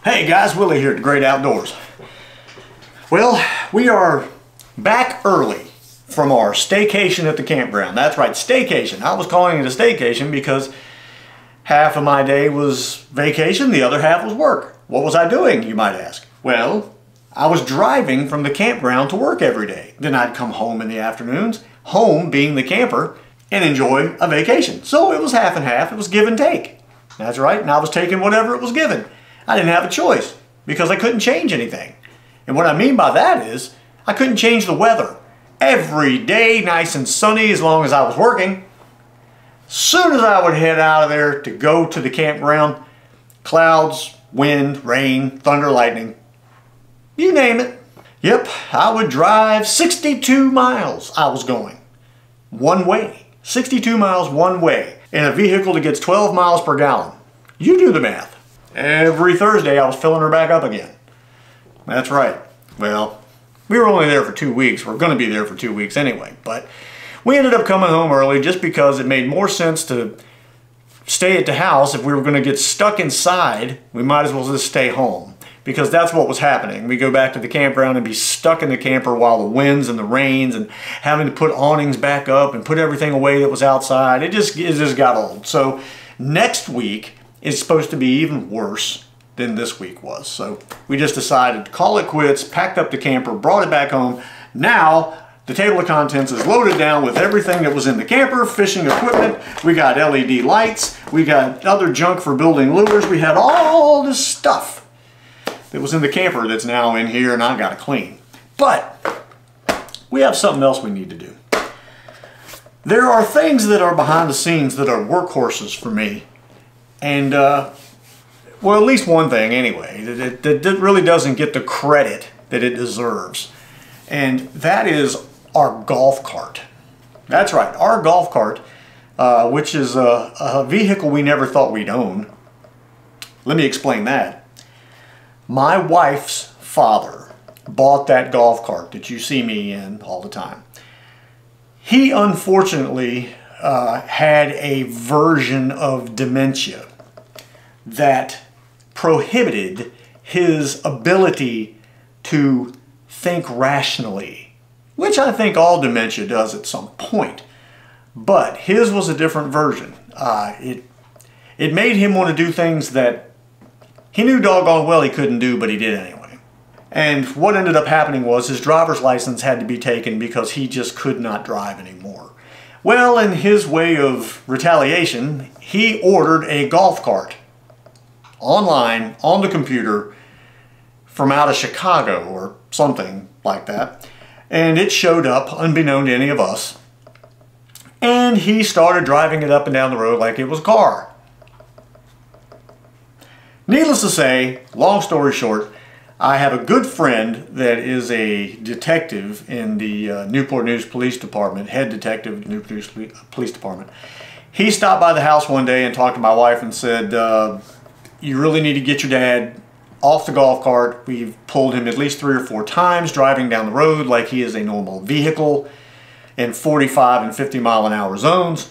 Hey guys, Willie here at The Great Outdoors. Well, we are back early from our staycation at the campground. That's right, staycation. I was calling it a staycation because half of my day was vacation, the other half was work. What was I doing, you might ask? Well, I was driving from the campground to work every day. Then I'd come home in the afternoons, home being the camper, and enjoy a vacation. So it was half and half, it was give and take. That's right, and I was taking whatever it was given. I didn't have a choice because I couldn't change anything. And what I mean by that is I couldn't change the weather. Every day nice and sunny as long as I was working. Soon as I would head out of there to go to the campground, clouds, wind, rain, thunder, lightning, you name it. Yep, I would drive 62 miles I was going. One way. 62 miles one way in a vehicle that gets 12 miles per gallon. You do the math. Every Thursday I was filling her back up again. That's right. Well, we were only there for 2 weeks. We're going to be there for 2 weeks anyway. But we ended up coming home early just because it made more sense to stay at the house. If we were going to get stuck inside, we might as well just stay home. Because that's what was happening. We go back to the campground and be stuck in the camper while the winds and the rains and having to put awnings back up and put everything away that was outside. It just got old. So next week is supposed to be even worse than this week was. So we just decided to call it quits, packed up the camper, brought it back home. Now the table of contents is loaded down with everything that was in the camper, fishing equipment. We got LED lights. We got other junk for building lures. We had all this stuff that was in the camper that's now in here and I've got to clean. But we have something else we need to do. There are things that are behind the scenes that are workhorses for me. And, well, at least one thing anyway, that really doesn't get the credit that it deserves. And that is our golf cart. That's right, our golf cart, which is a vehicle we never thought we'd own. Let me explain that. My wife's father bought that golf cart that you see me in all the time. He unfortunately had a version of dementia that prohibited his ability to think rationally, which I think all dementia does at some point. But his was a different version. It made him want to do things that he knew doggone well he couldn't do, but he did anyway. And what ended up happening was his driver's license had to be taken because he just could not drive anymore. Well, in his way of retaliation, he ordered a golf cart online, on the computer, from out of Chicago or something like that. And it showed up, unbeknown to any of us. And he started driving it up and down the road like it was a car. Needless to say, long story short, I have a good friend that is a detective in the Newport News Police Department, head detective of the Newport News Police Department. He stopped by the house one day and talked to my wife and said, you really need to get your dad off the golf cart. We've pulled him at least 3 or 4 times driving down the road like he is a normal vehicle in 45 and 50 mile an hour zones.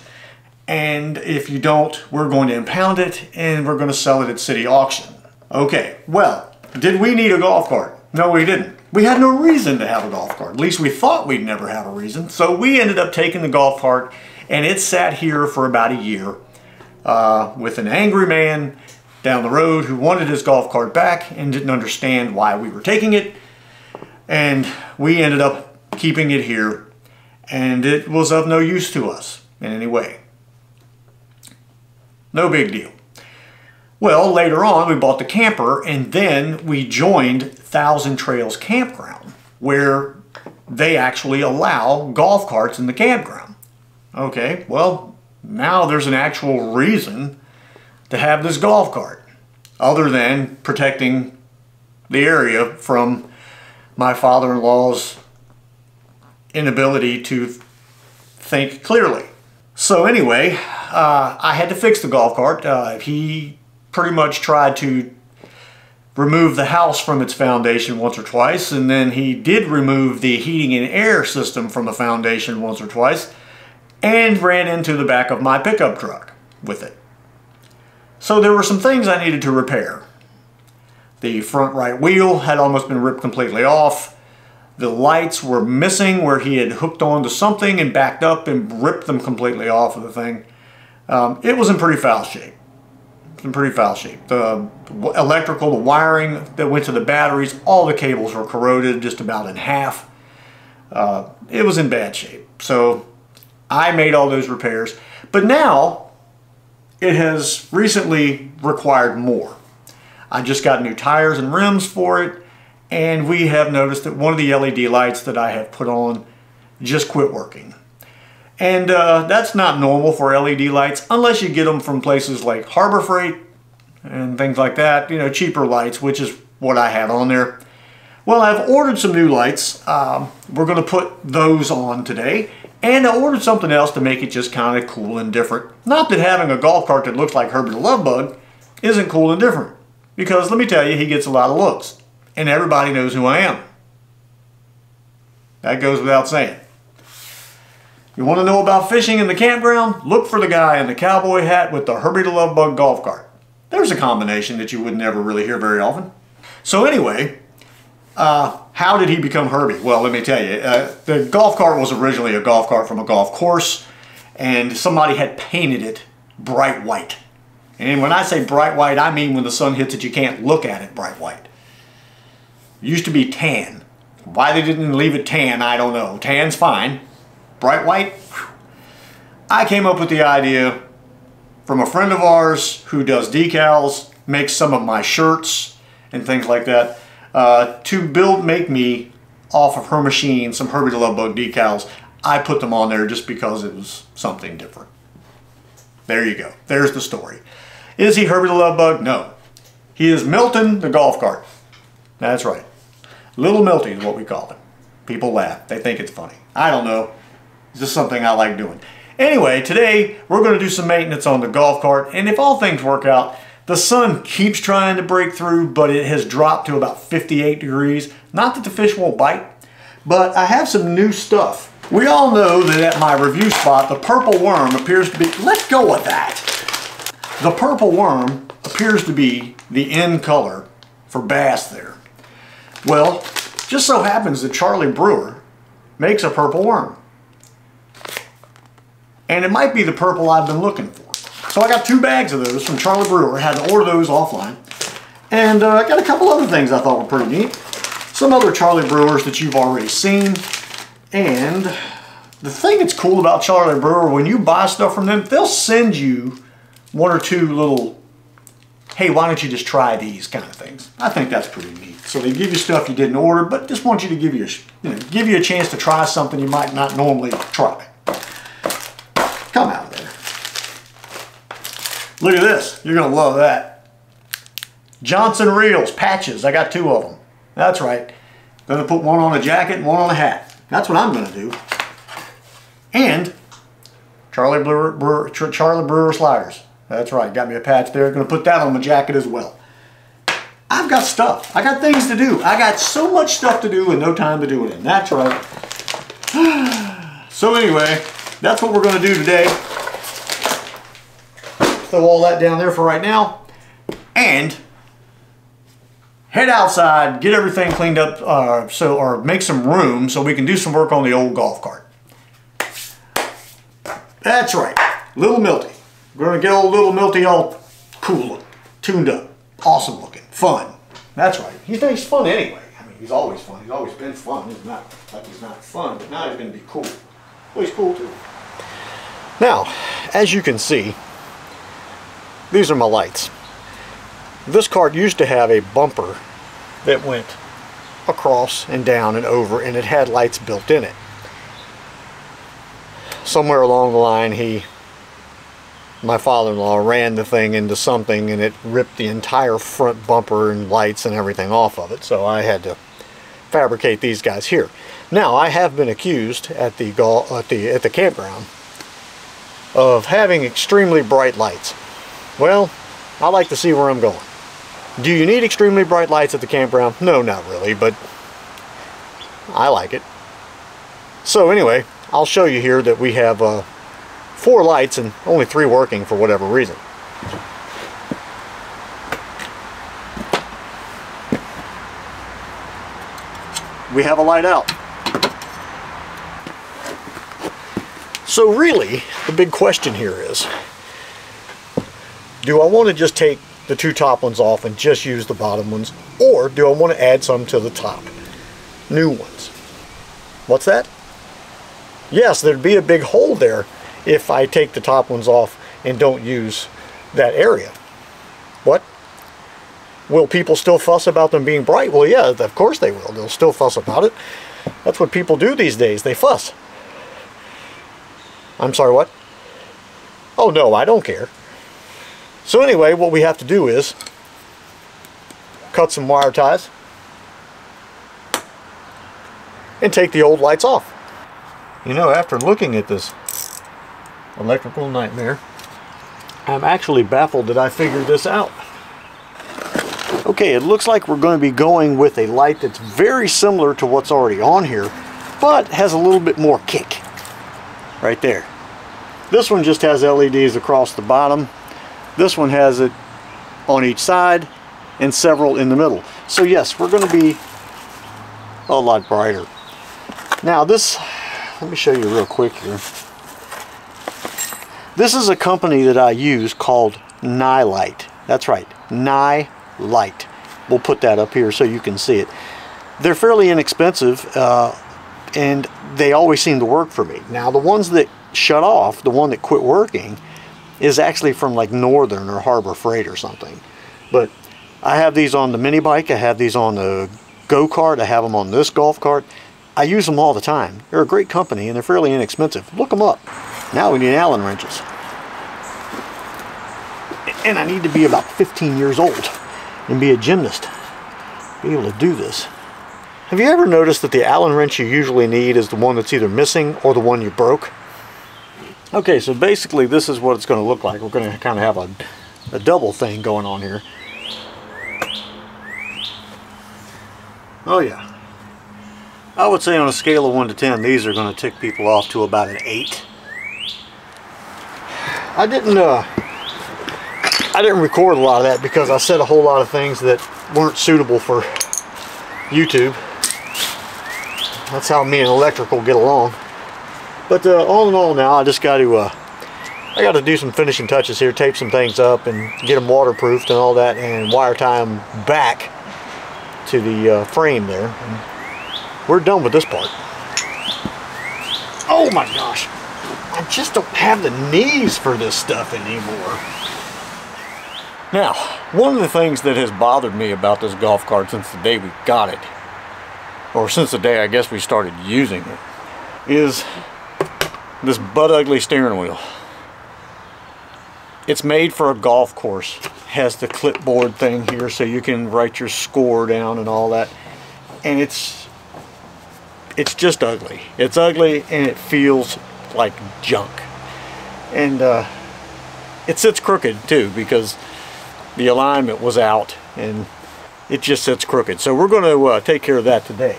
And if you don't, we're going to impound it and we're going to sell it at city auction. Okay, well, did we need a golf cart? No, we didn't. We had no reason to have a golf cart. At least we thought we'd never have a reason. So we ended up taking the golf cart and it sat here for about a year with an angry man down the road who wanted his golf cart back and didn't understand why we were taking it. And we ended up keeping it here and it was of no use to us in any way. No big deal. Well, later on we bought the camper and then we joined Thousand Trails Campground where they actually allow golf carts in the campground. Okay, well, now there's an actual reason to have this golf cart, other than protecting the area from my father-in-law's inability to think clearly. So anyway, I had to fix the golf cart. He pretty much tried to remove the house from its foundation once or twice, and then he did remove the heating and air system from the foundation once or twice, and ran into the back of my pickup truck with it. So there were some things I needed to repair. The front right wheel had almost been ripped completely off. The lights were missing where he had hooked onto something and backed up and ripped them completely off of the thing. It was in pretty foul shape. In pretty foul shape. The electrical, the wiring that went to the batteries, all the cables were corroded just about in half. It was in bad shape. So I made all those repairs. But now it has recently required more. I just got new tires and rims for it, and we have noticed that one of the LED lights that I have put on just quit working. And that's not normal for LED lights unless you get them from places like Harbor Freight and things like that, you know, cheaper lights, which is what I had on there. Well, I've ordered some new lights. We're going to put those on today. And I ordered something else to make it just kind of cool and different. Not that having a golf cart that looks like Herbie the Love Bug isn't cool and different. Because let me tell you, he gets a lot of looks. And everybody knows who I am. That goes without saying. You want to know about fishing in the campground? Look for the guy in the cowboy hat with the Herbie the Love Bug golf cart. There's a combination that you would never really hear very often. So anyway, how did he become Herbie? Well, let me tell you. The golf cart was originally a golf cart from a golf course, and somebody had painted it bright white. And when I say bright white, I mean when the sun hits it, you can't look at it bright white. It used to be tan. Why they didn't leave it tan, I don't know. Tan's fine. Bright white? Whew. I came up with the idea from a friend of ours who does decals, makes some of my shirts and things like that, to make me, off of her machine, some Herbie the Love Bug decals. I put them on there just because it was something different. There you go. There's the story. Is he Herbie the Love Bug? No. He is Milton the golf cart. That's right. Little Milty is what we call him. People laugh. They think it's funny. I don't know. It's just something I like doing. Anyway, today we're going to do some maintenance on the golf cart, and if all things work out, the sun keeps trying to break through, but it has dropped to about 58 degrees. Not that the fish won't bite, but I have some new stuff. We all know that at my review spot, the purple worm appears to be... Let go of that! The purple worm appears to be the in color for bass there. Well, just so happens that Charlie Brewer makes a purple worm. And it might be the purple I've been looking for. So I got 2 bags of those from Charlie Brewer. I had to order those offline. And I got a couple other things I thought were pretty neat. Some other Charlie Brewers that you've already seen. And the thing that's cool about Charlie Brewer, when you buy stuff from them, they'll send you 1 or 2 little, hey, why don't you just try these kind of things. I think that's pretty neat. So they give you stuff you didn't order, but just want you to give you a chance to try something you might not normally try. Come out of there. Look at this. You're going to love that. Johnson Reels patches. I got 2 of them. That's right. Going to put one on a jacket and one on a hat. That's what I'm going to do. And Charlie Brewer sliders. That's right. Got me a patch there. Going to put that on my jacket as well. I've got stuff. I got things to do. I got so much stuff to do and no time to do it in. That's right. So anyway, that's what we're going to do today. Throw all that down there for right now. And head outside, get everything cleaned up, or make some room so we can do some work on the old golf cart. That's right. Little Milty. We're going to get old Little Milty all cool, tuned up, awesome looking, fun. That's right. He thinks fun anyway. I mean, he's always fun. He's always been fun. It's not like he's not fun, but now he's going to be cool. Well, he's cool too. Now, as you can see, these are my lights. This cart used to have a bumper that went across and down and over, and it had lights built in it. Somewhere along the line, my father-in-law ran the thing into something, and it ripped the entire front bumper and lights and everything off of it. So I had to fabricate these guys here. Now, I have been accused at the campground of having extremely bright lights. Well, I like to see where I'm going. Do you need extremely bright lights at the campground? No, not really, but I like it. So anyway, I'll show you here that we have 4 lights and only 3 working for whatever reason. we have a light out. So really, the big question here is, do I want to just take the two top ones off and just use the bottom ones, or do I want to add some to the top? New ones. What's that? Yes, there'd be a big hole there if I take the top ones off and don't use that area. What? Will people still fuss about them being bright? Well, yeah, of course they will. They'll still fuss about it. That's what people do these days. They fuss. I'm sorry, what? Oh, no, I don't care. So anyway, what we have to do is cut some wire ties and take the old lights off. You know, after looking at this electrical nightmare, I'm actually baffled that I figured this out. Okay, it looks like we're going to be going with a light that's very similar to what's already on here, but has a little bit more kick. Right there. This one just has LEDs across the bottom. This one has it on each side and several in the middle. So yes, we're going to be a lot brighter. Now this, let me show you real quick here. This is a company that I use called Nilight. That's right, Nilight. We'll put that up here so you can see it. They're fairly inexpensive and they always seem to work for me. Now the ones that shut off, the one that quit working, is actually from like Northern or Harbor Freight or something. But I have these on the mini bike, I have these on the go-kart, I have them on this golf cart. I use them all the time. They're a great company and they're fairly inexpensive. Look them up. Now we need Allen wrenches. And I need to be about 15 years old and be a gymnast. Be able to do this. Have you ever noticed that the Allen wrench you usually need is the one that's either missing or the one you broke? Okay, so basically this is what it's going to look like. We're going to kind of have a double thing going on here. Oh yeah. I would say on a scale of 1 to 10, these are going to tick people off to about an 8. I didn't record a lot of that because I said a whole lot of things that weren't suitable for YouTube. That's how me and electrical get along. But all in all now, I just got to do some finishing touches here, tape some things up and get them waterproofed and all that, and wire tie them back to the frame there. And we're done with this part. Oh my gosh, I just don't have the knees for this stuff anymore. Now, one of the things that has bothered me about this golf cart since the day we got it, or since the day I guess we started using it, is this butt ugly steering wheel. It's made for a golf course. Has the clipboard thing here so you can write your score down and all that. And it's just ugly. It's ugly and it feels like junk. And it sits crooked too because the alignment was out and it just sits crooked. So we're going to take care of that today.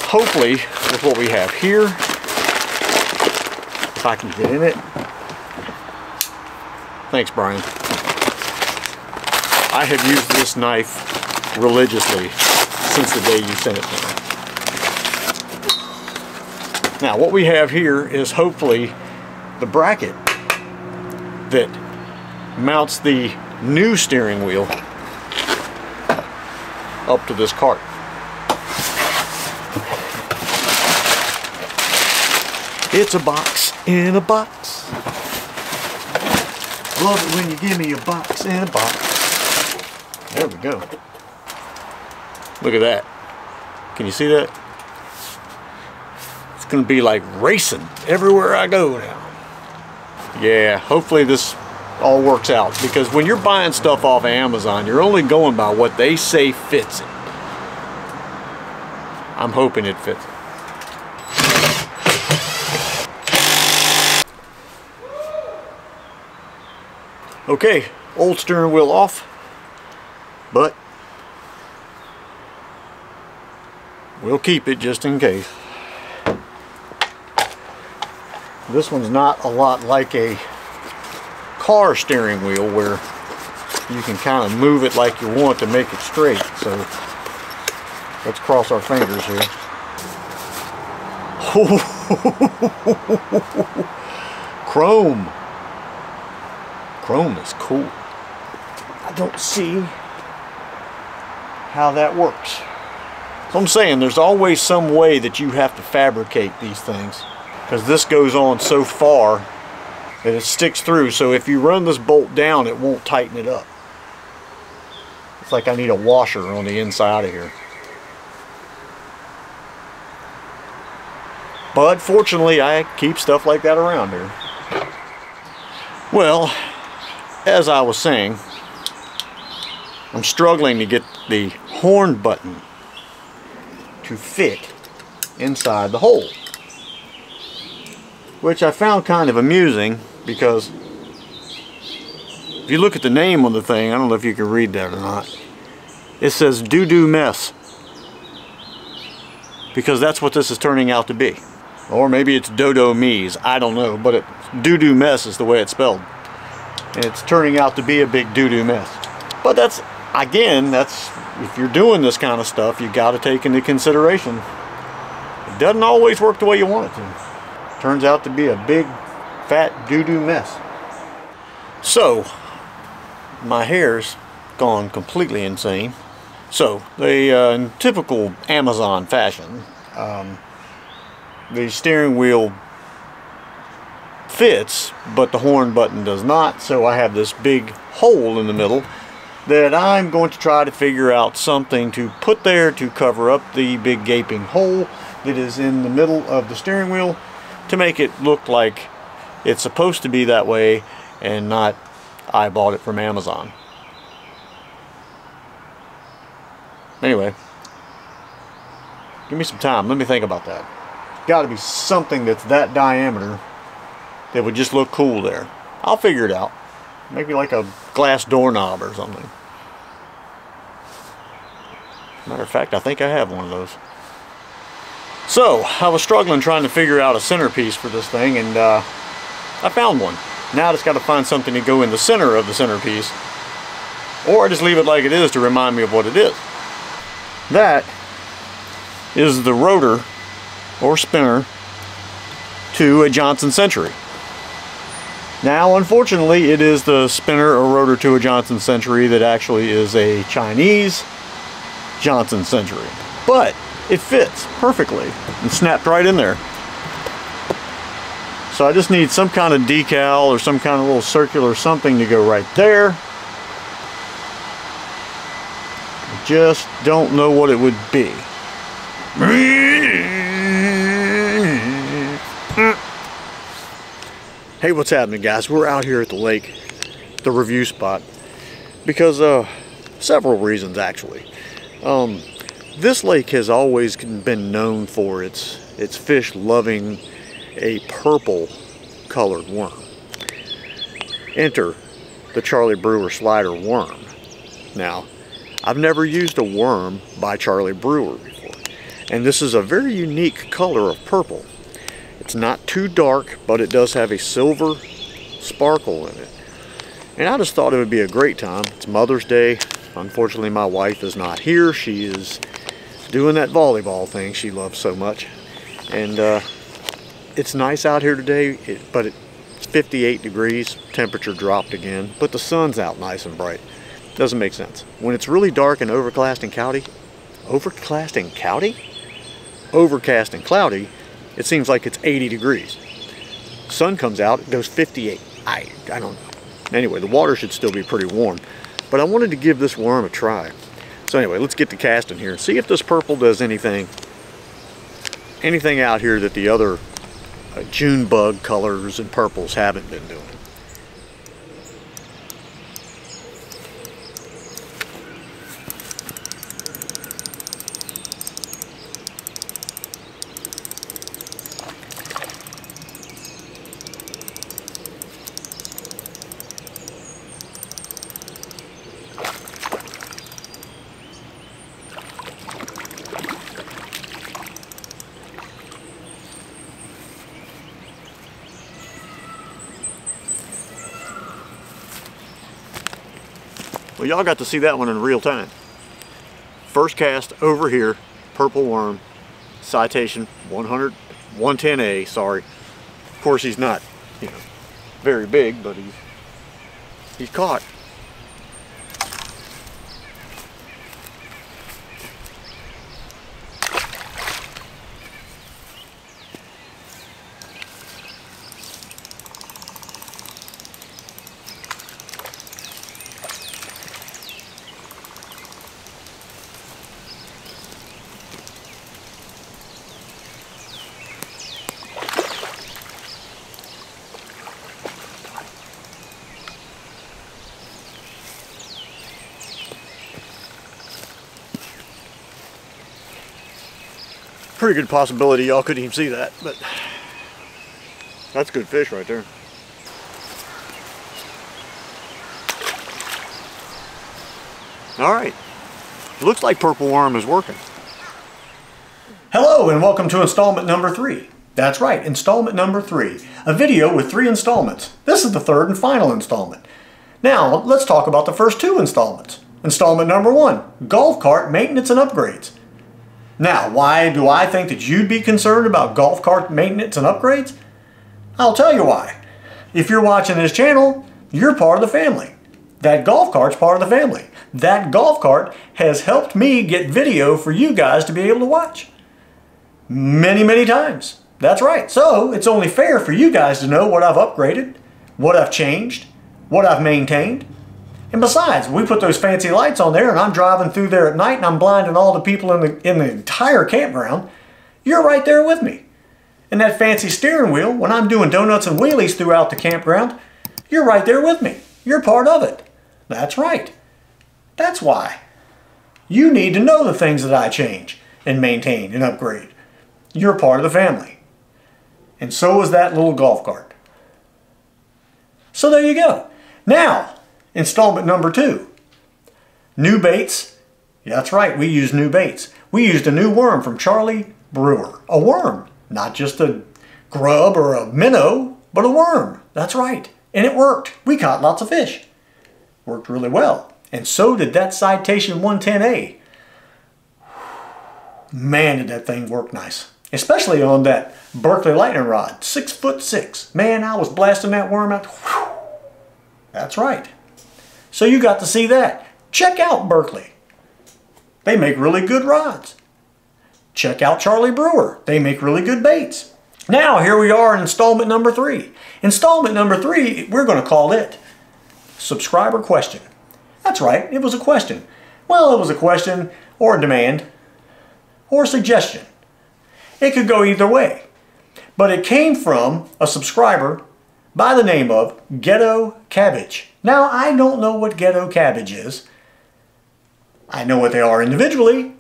Hopefully with what we have here, if I can get in it. Thanks, Brian. I have used this knife religiously since the day you sent it to me. Now what we have here is hopefully the bracket that mounts the new steering wheel up to this cart. It's a box in a box. Love it when you give me a box in a box. There we go. Look at that. Can you see that? It's going to be like racing everywhere I go now. Yeah, hopefully this all works out, because when you're buying stuff off of Amazon, you're only going by what they say fits it. I'm hoping it fits it. Okay, old steering wheel off, but we'll keep it just in case. This one's not a lot like a car steering wheel where you can kind of move it like you want to make it straight. So Let's cross our fingers here. Chrome. Chrome is cool. I don't see how that works. So I'm saying there's always some way that you have to fabricate these things, because this goes on so far that it sticks through. So if you run this bolt down, it won't tighten it up. It's like I need a washer on the inside of here. But fortunately, I keep stuff like that around here. Well, as I was saying, I'm struggling to get the horn button to fit inside the hole, which I found kind of amusing, because if you look at the name on the thing, I don't know if you can read that or not, it says doo-doo mess, because that's what this is turning out to be. Or maybe it's Dodo Me's, I don't know, but doo-doo mess is the way it's spelled. And it's turning out to be a big doo-doo mess. But that's, again, that's, if you're doing this kind of stuff, you got to take into consideration it doesn't always work the way you want it to. Turns out to be a big fat doo-doo mess. So my hair's gone completely insane. So in typical Amazon fashion, the steering wheel fits, but the horn button does not. So I have this big hole in the middle that I'm going to try to figure out something to put there to cover up the big gaping hole that is in the middle of the steering wheel, to make it look like it's supposed to be that way and not I bought it from Amazon. Anyway, give me some time, let me think about that. Got to be something that's that diameter that would just look cool there. I'll figure it out. Maybe like a glass doorknob or something. Matter of fact, I think I have one of those. So I was struggling trying to figure out a centerpiece for this thing, and I found one. Now I just got to find something to go in the center of the centerpiece, or just leave it like it is to remind me of what it is. That is the rotor or spinner to a Johnson Century. Now unfortunately, it is the spinner or rotor to a Johnson Century that actually is a Chinese Johnson Century, but it fits perfectly and snapped right in there. So I just need some kind of decal or some kind of little circular something to go right there. I just don't know what it would be. Hey, what's happening, guys? We're out here at the lake, the review spot, because several reasons actually. This lake has always been known for its fish loving a purple colored worm. Enter the Charlie Brewer Slider worm. Now, I've never used a worm by Charlie Brewer before, and this is a very unique color of purple. It's not too dark, but it does have a silver sparkle in it. And I just thought it would be a great time. It's Mother's Day. Unfortunately, my wife is not here. She is doing that volleyball thing she loves so much. And it's nice out here today, but it's 58 degrees. Temperature dropped again, but the sun's out nice and bright. Doesn't make sense. When it's really dark and overcast and cloudy, it seems like it's 80 degrees. Sun comes out, it goes 58. I don't know. Anyway, the water should still be pretty warm. But I wanted to give this worm a try. So anyway, let's get the casting here and see if this purple does anything out here that the other June bug colors and purples haven't been doing. Well, y'all got to see that one in real time. First cast over here, purple worm, citation 110A, sorry. Of course he's not, you know, very big, but he's caught. Pretty good possibility y'all couldn't even see that, but that's good fish right there. All right, looks like purple worm is working. Hello and welcome to installment number 3. That's right, installment number 3. A video with 3 installments. This is the 3rd and final installment. Now, let's talk about the first 2 installments. Installment number 1, golf cart maintenance and upgrades. Now, why do I think that you'd be concerned about golf cart maintenance and upgrades? I'll tell you why. If you're watching this channel, you're part of the family. That golf cart's part of the family. That golf cart has helped me get video for you guys to be able to watch. Many, many times. That's right. So, it's only fair for you guys to know what I've upgraded, what I've changed, what I've maintained. And besides, we put those fancy lights on there and I'm driving through there at night and I'm blinding all the people in the entire campground. You're right there with me. And that fancy steering wheel, when I'm doing donuts and wheelies throughout the campground, you're right there with me. You're part of it. That's right. That's why. You need to know the things that I change and maintain and upgrade. You're part of the family. And so is that little golf cart. So there you go. Now, installment number 2. New baits. Yeah, that's right, we used new baits. We used a new worm from Charlie Brewer. A worm, not just a grub or a minnow, but a worm. That's right. And it worked. We caught lots of fish. Worked really well. And so did that Citation 110A. Man, did that thing work nice. Especially on that Berkley lightning rod, 6'6". Man, I was blasting that worm out. Whew. That's right. So you got to see that. Check out Berkley. They make really good rods. Check out Charlie Brewer. They make really good baits. Now here we are in installment number 3. Installment number 3, we're going to call it Subscriber Question. That's right, it was a question. Well, it was a question or a demand or a suggestion. It could go either way. But it came from a subscriber by the name of Ghetto Cabbage. Now, I don't know what Ghetto Cabbage is. I know what they are individually.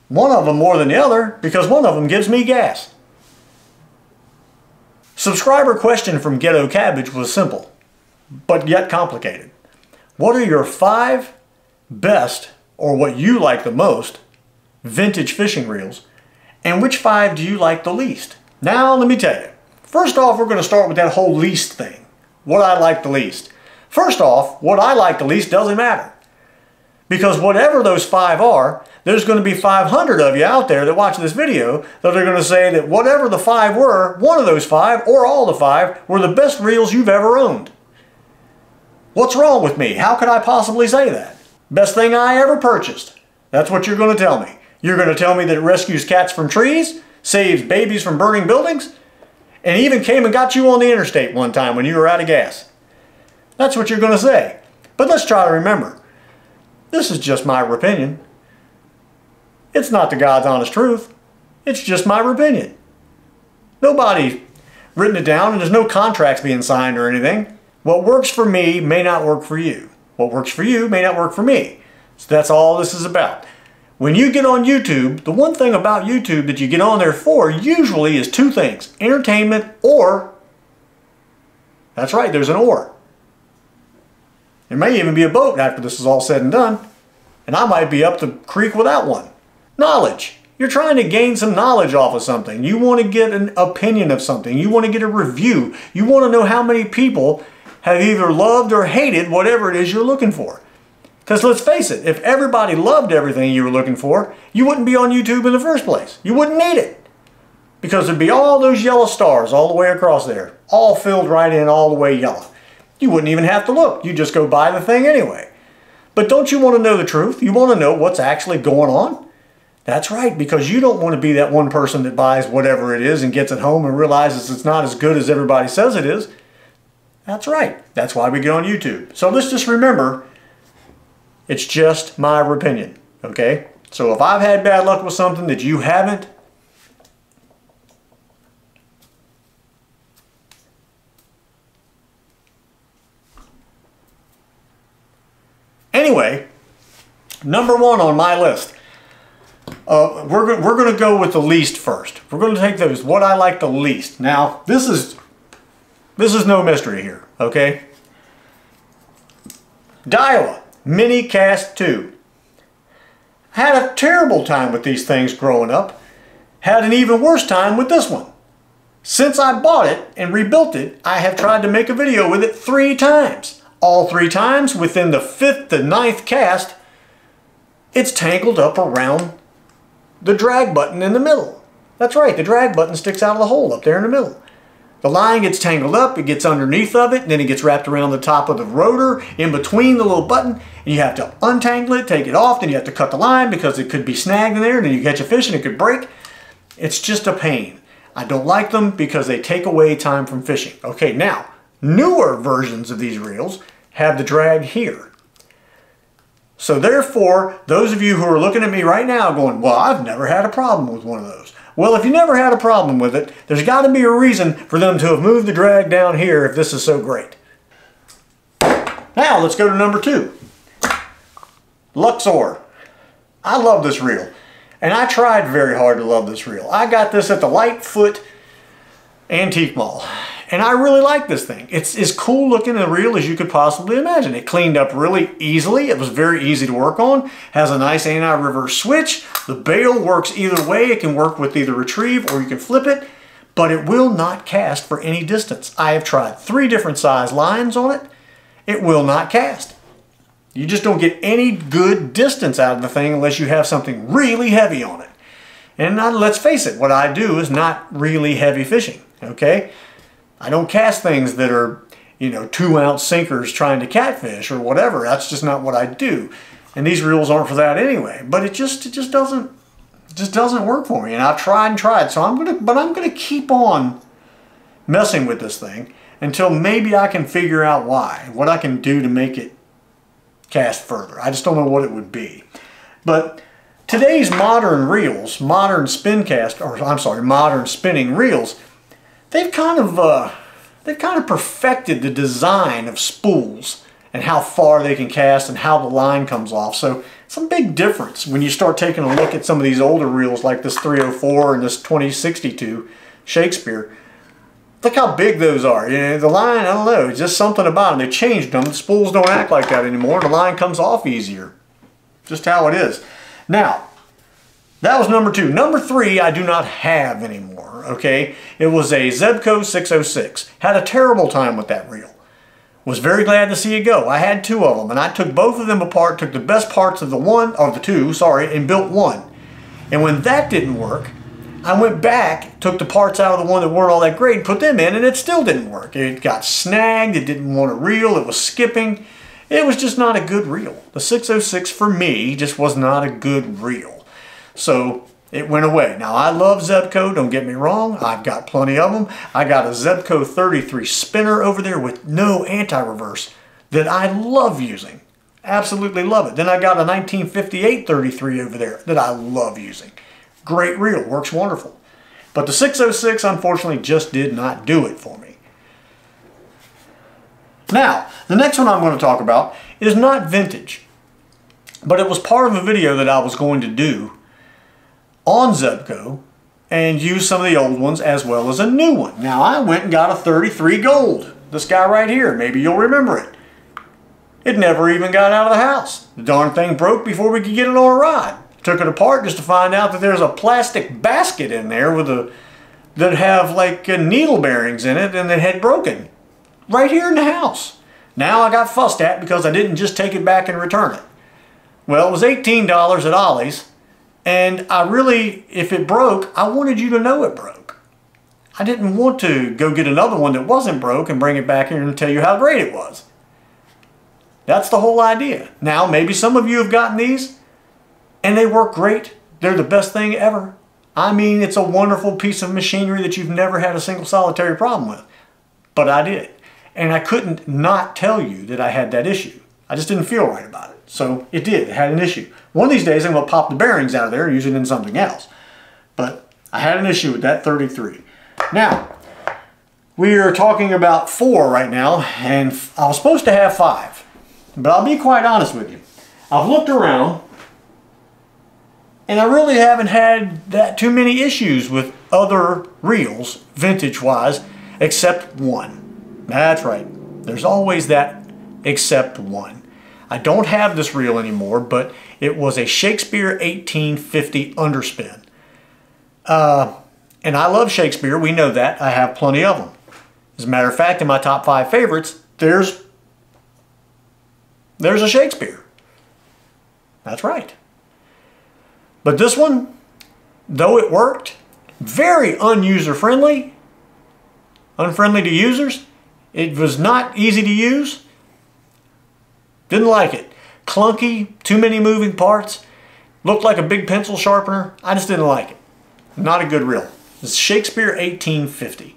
One of them more than the other because one of them gives me gas. Subscriber question from Ghetto Cabbage was simple, but yet complicated. What are your 5 best, or what you like the most, vintage fishing reels, and which 5 do you like the least? Now, let me tell you. First off, we're going to start with that whole least thing. What I like the least. First off, what I like the least doesn't matter. Because whatever those 5 are, there's going to be 500 of you out there that watch this video that are going to say that whatever the 5 were, one of those 5 or all the 5 were the best reels you've ever owned. What's wrong with me? How could I possibly say that? Best thing I ever purchased. That's what you're going to tell me. You're going to tell me that it rescues cats from trees, saves babies from burning buildings, and even came and got you on the interstate one time when you were out of gas. That's what you're going to say. But let's try to remember, this is just my opinion. It's not the God's honest truth. It's just my opinion. Nobody written it down and there's no contracts being signed or anything. What works for me may not work for you. What works for you may not work for me. So that's all this is about. When you get on YouTube, the one thing about YouTube that you get on there for usually is 2 things. Entertainment or, that's right, there's an or. There may even be a boat after this is all said and done. And I might be up the creek without one. Knowledge. You're trying to gain some knowledge off of something. You want to get an opinion of something. You want to get a review. You want to know how many people have either loved or hated whatever it is you're looking for. Because let's face it, if everybody loved everything you were looking for, you wouldn't be on YouTube in the first place. You wouldn't need it. Because there'd be all those yellow stars all the way across there, all filled right in, all the way yellow. You wouldn't even have to look. You just go buy the thing anyway. But don't you want to know the truth? You want to know what's actually going on? That's right, because you don't want to be that one person that buys whatever it is and gets it home and realizes it's not as good as everybody says it is. That's right. That's why we get on YouTube. So let's just remember, it's just my opinion, okay? So if I've had bad luck with something that you haven't, anyway, number one on my list, we're going to go with the least first. We're going to take those, what I like the least. Now, this is no mystery here, okay? Daiwa Mini Cast 2. I had a terrible time with these things growing up. Had an even worse time with this one. Since I bought it and rebuilt it, I have tried to make a video with it 3 times. All 3 times, within the 5th to 9th cast, it's tangled up around the drag button in the middle. That's right, the drag button sticks out of the hole up there in the middle. The line gets tangled up, it gets underneath of it, and then it gets wrapped around the top of the rotor in between the little button, and you have to untangle it, take it off, then you have to cut the line because it could be snagged in there, and then you catch a fish and it could break. It's just a pain. I don't like them because they take away time from fishing. Okay, now, newer versions of these reels have the drag here. So therefore, those of you who are looking at me right now going, well, I've never had a problem with one of those. Well, if you never had a problem with it, there's got to be a reason for them to have moved the drag down here if this is so great. Now, let's go to number 2. Luxor. I love this reel. And I tried very hard to love this reel. I got this at the Lightfoot Antique Mall. And I really like this thing. It's as cool looking a reel as you could possibly imagine. It cleaned up really easily. It was very easy to work on. Has a nice anti-reverse switch. The bail works either way. It can work with either retrieve or you can flip it. But it will not cast for any distance. I have tried 3 different size lines on it. It will not cast. You just don't get any good distance out of the thing unless you have something really heavy on it. And let's face it, what I do is not really heavy fishing, okay? I don't cast things that are, 2-ounce sinkers trying to catfish or whatever. That's just not what I do. And these reels aren't for that anyway. But it just doesn't work for me. And I've tried and tried. So I'm gonna keep on messing with this thing until maybe I can figure out why, what I can do to make it cast further. I just don't know what it would be. But today's modern reels, modern spinning reels, they've kind of perfected the design of spools and how far they can cast and how the line comes off. So it's a big difference when you start taking a look at some of these older reels like this 304 and this 2062 Shakespeare. Look how big those are. The line, I don't know, it's just something about them. They changed them. The spools don't act like that anymore. The line comes off easier. Just how it is. Now, that was number 2. Number 3, I do not have anymore, okay? It was a Zebco 606. Had a terrible time with that reel. Was very glad to see it go. I had 2 of them, and I took both of them apart, took the best parts of the 2, and built one. And when that didn't work, I went back, took the parts out of the one that weren't all that great, put them in, and it still didn't work. It got snagged, it didn't want to reel, it was skipping. It was just not a good reel. The 606 for me just was not a good reel. So it went away. Now I love Zebco, don't get me wrong. I've got plenty of them. I got a Zebco 33 spinner over there with no anti-reverse that I love using. Absolutely love it. Then I got a 1958 33 over there that I love using. Great reel, works wonderful. But the 606 unfortunately just did not do it for me. Now, the next one I'm going to talk about is not vintage, but it was part of a video that I was going to do on Zebco and use some of the old ones as well as a new one. Now, I went and got a 33 Gold. This guy right here, maybe you'll remember it. It never even got out of the house. The darn thing broke before we could get it on a rod. Took it apart just to find out that there's a plastic basket in there with that have like needle bearings in it, and it had broken right here in the house. Now I got fussed at because I didn't just take it back and return it. Well, it was $18 at Ollie's, and I really, if it broke, I wanted you to know it broke. I didn't want to go get another one that wasn't broke and bring it back here and tell you how great it was. That's the whole idea. Now, maybe some of you have gotten these, and they work great. They're the best thing ever. I mean, it's a wonderful piece of machinery that you've never had a single solitary problem with. But I did. And I couldn't not tell you that I had that issue. I just didn't feel right about it. So it did. It had an issue. One of these days I'm going to pop the bearings out of there and use it in something else. But I had an issue with that 33. Now, we are talking about 4 right now, and I was supposed to have 5. But I'll be quite honest with you. I've looked around, and I really haven't had that too many issues with other reels, vintage-wise, except one. That's right. There's always that except one. I don't have this reel anymore, but it was a Shakespeare 1850 underspin. And I love Shakespeare. We know that. I have plenty of them. As a matter of fact, in my top 5 favorites, there's a Shakespeare. That's right. But this one, though it worked, very user-friendly, unfriendly to users. It was not easy to use. Didn't like it. Clunky, too many moving parts, looked like a big pencil sharpener. I just didn't like it. Not a good reel. It's Shakespeare 1850.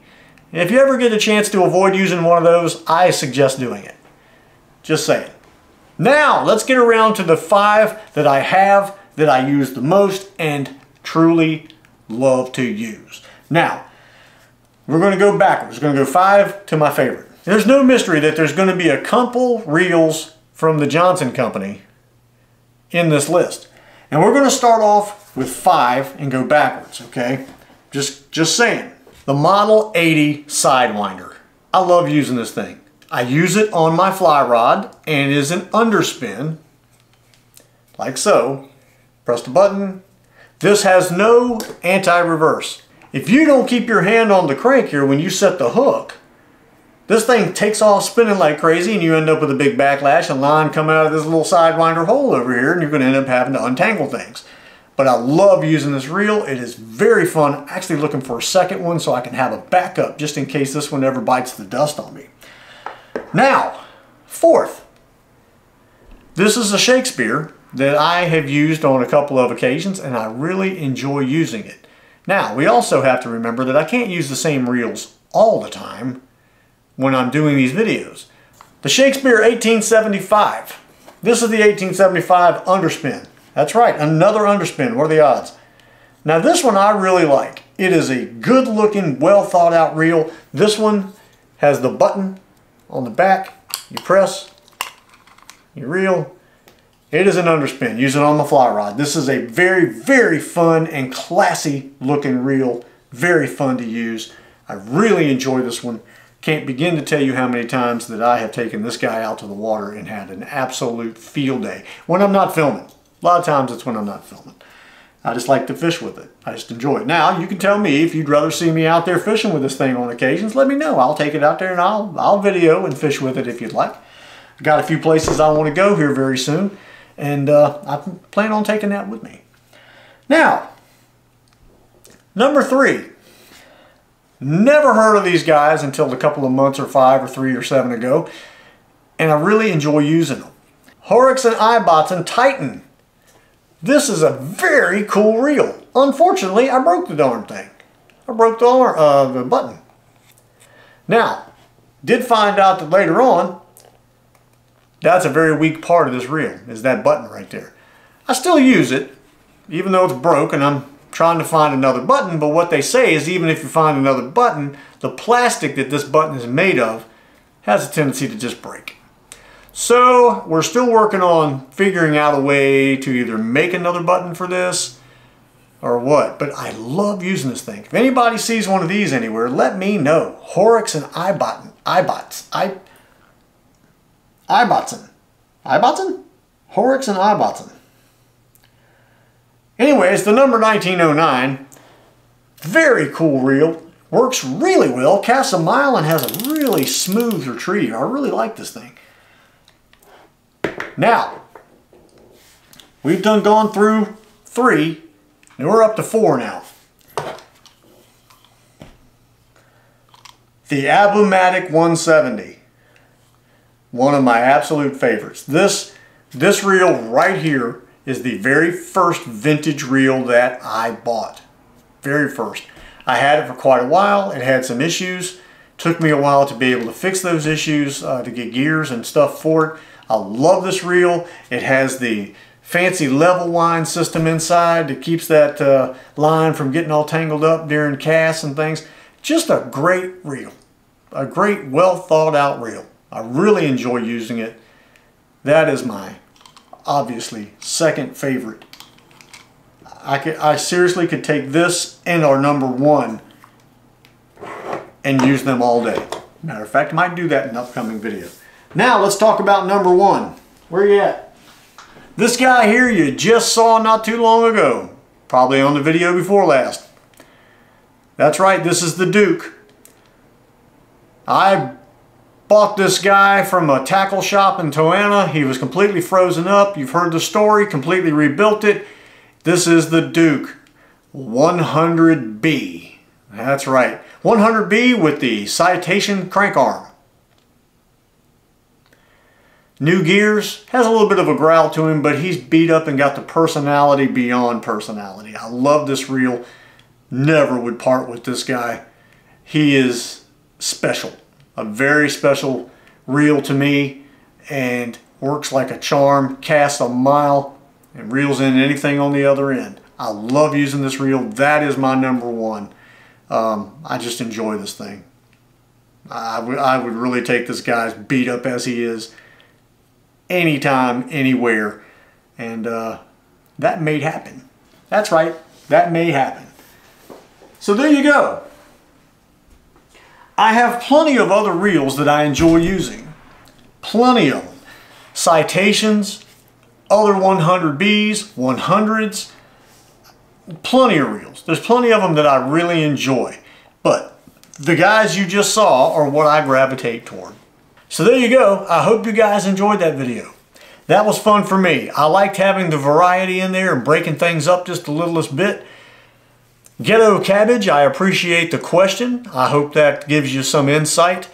And if you ever get a chance to avoid using one of those, I suggest doing it. Just saying. Now, let's get around to the 5 that I have, that I use the most and truly love to use. Now, we're going to go backwards. We're going to go 5 to my favorite. There's no mystery that there's going to be a couple reels from the Johnson Company in this list. And we're going to start off with 5 and go backwards, okay? Just saying. The Model 80 Sidewinder. I love using this thing. I use it on my fly rod, and it is an underspin, like so. Press the button. This has no anti-reverse. If you don't keep your hand on the crank here when you set the hook, this thing takes off spinning like crazy, and you end up with a big backlash and line coming out of this little Sidewinder hole over here, and you're going to end up having to untangle things. But I love using this reel. It is very fun. I'm actually looking for a second one so I can have a backup just in case this one ever bites the dust on me. Now, 4th. This is a Shakespeare that I have used on a couple of occasions, and I really enjoy using it. Now, we also have to remember that I can't use the same reels all the time when I'm doing these videos. The Shakespeare 1875. This is the 1875 underspin. That's right, another underspin. What are the odds? Now this one I really like. It is a good looking, well thought out reel. This one has the button on the back. You press, you reel. It is an underspin. Use it on the fly rod. This is a very, very fun and classy looking reel. Very fun to use. I really enjoy this one. Can't begin to tell you how many times that I have taken this guy out to the water and had an absolute field day when I'm not filming. A lot of times it's when I'm not filming. I just like to fish with it. I just enjoy it. Now, you can tell me if you'd rather see me out there fishing with this thing on occasions, let me know. I'll take it out there and I'll video and fish with it if you'd like. I've got a few places I want to go here very soon, and I plan on taking that with me. Now, number 3. Never heard of these guys until a couple of months or 5 or 3 or 7 ago, and I really enjoy using them. Horrocks and Ibotsson Titan. This is a very cool reel. Unfortunately, I broke the darn thing. I broke the button. Now, did find out that later on, that's a very weak part of this reel, is that button right there. I still use it, even though it's broke and I'm trying to find another button, but what they say is even if you find another button, the plastic that this button is made of has a tendency to just break. So we're still working on figuring out a way to either make another button for this or what, but I love using this thing. If anybody sees one of these anywhere, let me know. Horrocks and Ibotsson. Horrocks and Ibotsson. Anyways, the number 1909, very cool reel. Works really well, casts a mile and has a really smooth retrieve. I really like this thing. Now, we've gone through 3, and we're up to 4 now. The Abumatic 170. One of my absolute favorites. This reel right here is the very first vintage reel that I bought. Very first. I had it for quite a while. It had some issues. Took me a while to be able to fix those issues, to get gears and stuff for it. I love this reel. It has the fancy level wind system inside that keeps that line from getting all tangled up during casts and things. Just a great reel. A great, well thought out reel. I really enjoy using it. That is my, obviously, second favorite. I seriously could take this and our number 1 and use them all day. Matter of fact, I might do that in an upcoming video. Now let's talk about number 1. Where you at? This guy here you just saw not too long ago. Probably on the video before last. That's right, this is the Duke. I bought this guy from a tackle shop in Toanna. He was completely frozen up. You've heard the story, completely rebuilt it. This is the Duke 100B. That's right, 100B with the Citation crank arm. New gears, has a little bit of a growl to him, but he's beat up and got the personality beyond personality. I love this reel. Never would part with this guy. He is special. A very special reel to me, and works like a charm. Casts a mile and reels in anything on the other end. I love using this reel. That is my number 1. I just enjoy this thing. I would really take this guy as beat up as he is anytime, anywhere, and that may happen. That's right, that may happen. So there you go. I have plenty of other reels that I enjoy using. Plenty of them. Citations, other 100Bs, 100s, plenty of reels. There's plenty of them that I really enjoy. But the guys you just saw are what I gravitate toward. So there you go. I hope you guys enjoyed that video. That was fun for me. I liked having the variety in there and breaking things up just the littlest bit. Ghetto Cabbage, I appreciate the question. I hope that gives you some insight.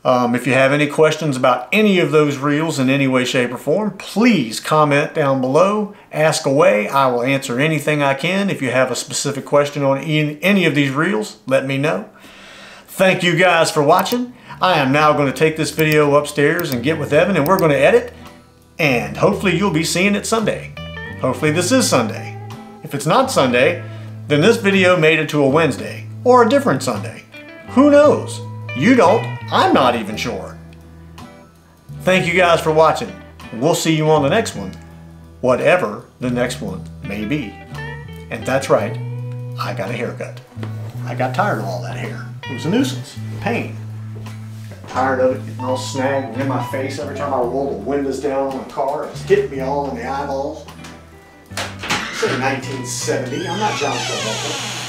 If you have any questions about any of those reels in any way, shape, or form, please comment down below. Ask away. I will answer anything I can. If you have a specific question on any of these reels, let me know. Thank you guys for watching. I am now going to take this video upstairs and get with Evan, and we're going to edit, and hopefully you'll be seeing it Sunday. Hopefully this is Sunday. If it's not Sunday, then this video made it to a Wednesday or a different Sunday. Who knows? You don't. I'm not even sure. Thank you guys for watching. We'll see you on the next one, whatever the next one may be. And that's right, I got a haircut. I got tired of all that hair. It was a nuisance, pain. Got tired of it getting all snagged in my face every time I roll the windows down on the car. It's hitting me all in the eyeballs. It's 1970. I'm not John Travolta.